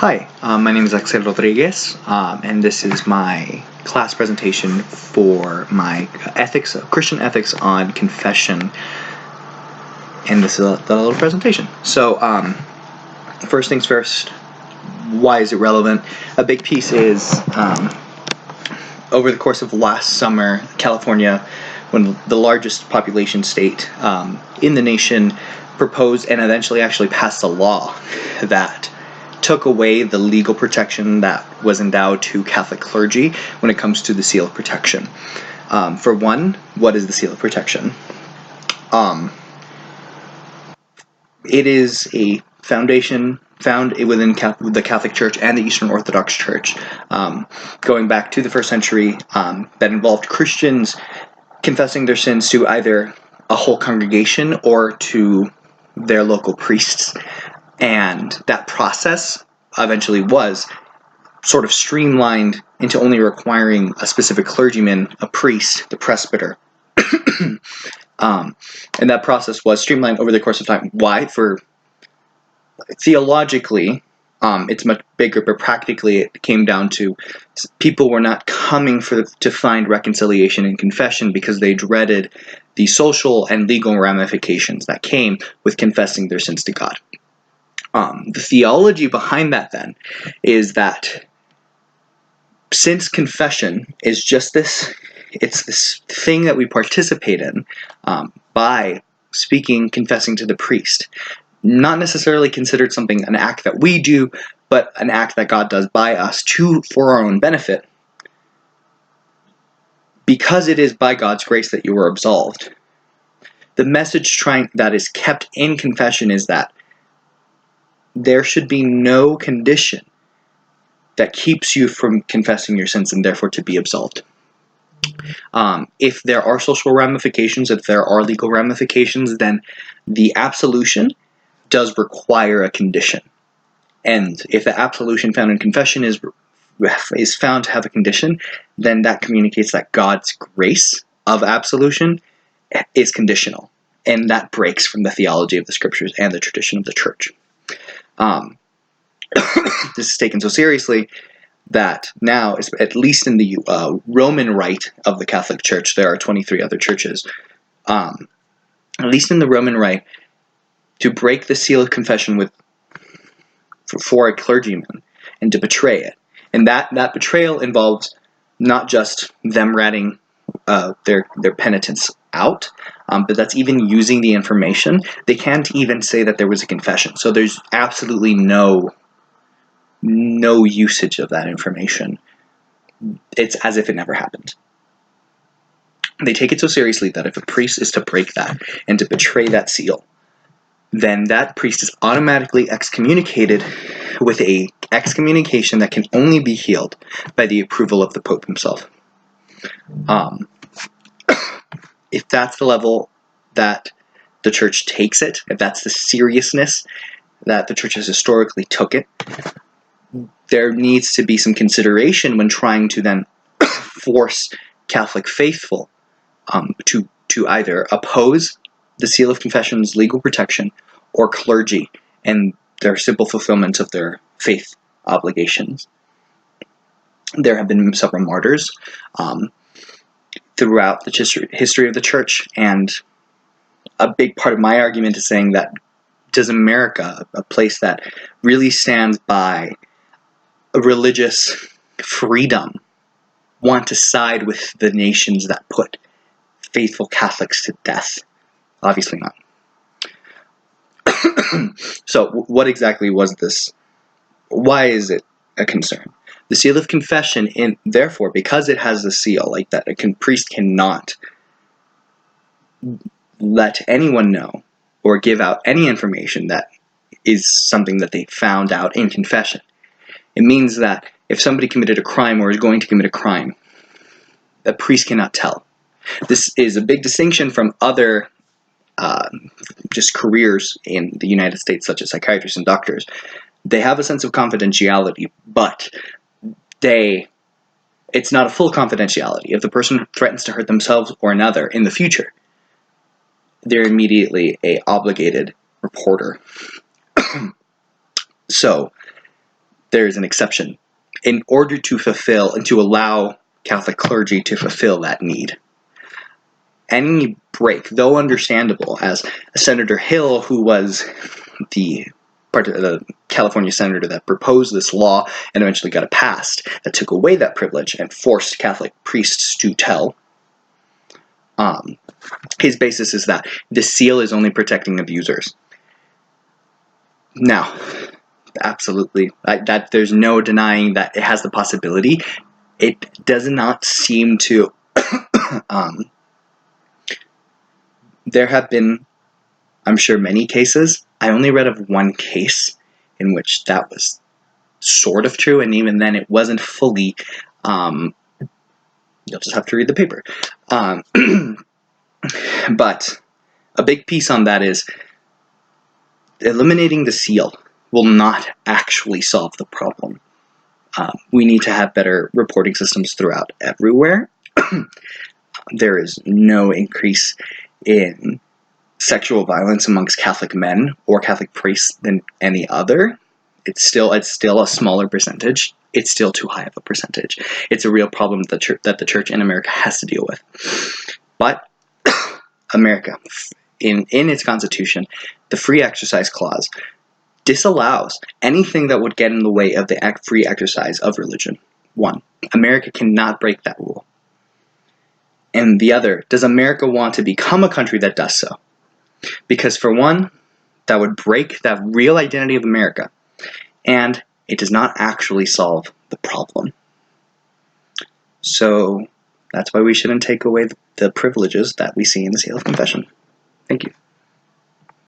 Hi, my name is Axel Rodriguez, and this is my class presentation for my Christian ethics on confession, and this is the little presentation. So, first things first, why is it relevant? A big piece is, over the course of last summer, California, when the largest population state in the nation, proposed and eventually actually passed a law that took away the legal protection that was endowed to Catholic clergy when it comes to the seal of protection. For one, what is the seal of protection? It is a foundation found within the Catholic Church and the Eastern Orthodox Church, going back to the first century, that involved Christians confessing their sins to either a whole congregation or to their local priests. And that process eventually was sort of streamlined into only requiring a specific clergyman, a priest, the presbyter. And that process was streamlined over the course of time. Why? For theologically, it's much bigger, but practically it came down to people were not coming to find reconciliation and confession because they dreaded the social and legal ramifications that came with confessing their sins to God. The theology behind that, then, is that since confession is just it's this thing that we participate in by confessing to the priest, not necessarily considered an act that we do, but an act that God does by us for our own benefit. Because it is by God's grace that you are absolved, the message that is kept in confession is that there should be no condition that keeps you from confessing your sins and therefore to be absolved. If there are social ramifications, if there are legal ramifications, then the absolution does require a condition. And if the absolution found in confession is found to have a condition, then that communicates that God's grace of absolution is conditional. And that breaks from the theology of the scriptures and the tradition of the church. This is taken so seriously that now, at least in the Roman Rite of the Catholic Church, there are 23 other churches, at least in the Roman Rite, to break the seal of confession for a clergyman and to betray it. And that betrayal involves not just them ratting their penitents out, but that's even using the information. They can't even say that there was a confession. So there's absolutely no usage of that information. It's as if it never happened. They take it so seriously that if a priest is to break that and to betray that seal, then that priest is automatically excommunicated with a excommunication that can only be healed by the approval of the Pope himself. If that's the level that the church takes it, if that's the seriousness that the church has historically took it, there needs to be some consideration when trying to then force Catholic faithful to either oppose the seal of confession's legal protection or clergy and their simple fulfillment of their faith obligations. There have been several martyrs throughout the history of the church, and a big part of my argument is saying that does America, a place that really stands by a religious freedom, want to side with the nations that put faithful Catholics to death? Obviously not. So what exactly was this? Why is it a concern? The seal of confession, therefore, because it has the seal like that, a priest cannot let anyone know or give out any information that is something that they found out in confession. It means that if somebody committed a crime or is going to commit a crime, a priest cannot tell. This is a big distinction from other just careers in the United States, such as psychiatrists and doctors. They have a sense of confidentiality, but it's not a full confidentiality. If the person threatens to hurt themselves or another in the future, they're immediately an obligated reporter. So there is an exception in order to fulfill and to allow Catholic clergy to fulfill that need. Any break, though understandable, as Senator Hill, who was the California senator that proposed this law and eventually got it passed, that took away that privilege and forced Catholic priests to tell. His basis is that the seal is only protecting abusers. Now, absolutely, that there's no denying that it has the possibility. It does not seem to. There have been, I'm sure, many cases. I only read of one case in which that was sort of true, and even then it wasn't fully. You'll just have to read the paper. But a big piece on that is eliminating the seal will not actually solve the problem. We need to have better reporting systems throughout everywhere. There is no increase in sexual violence amongst Catholic men or Catholic priests than any other. It's still a smaller percentage. It's still too high of a percentage. It's a real problem that the church in America has to deal with. But America, in its constitution, the free exercise clause disallows anything that would get in the way of the free exercise of religion. One, America cannot break that rule. And the other, does America want to become a country that does so? Because for one, that would break that real identity of America, and it does not actually solve the problem. So that's why we shouldn't take away the privileges that we see in the Seal of Confession. Thank you.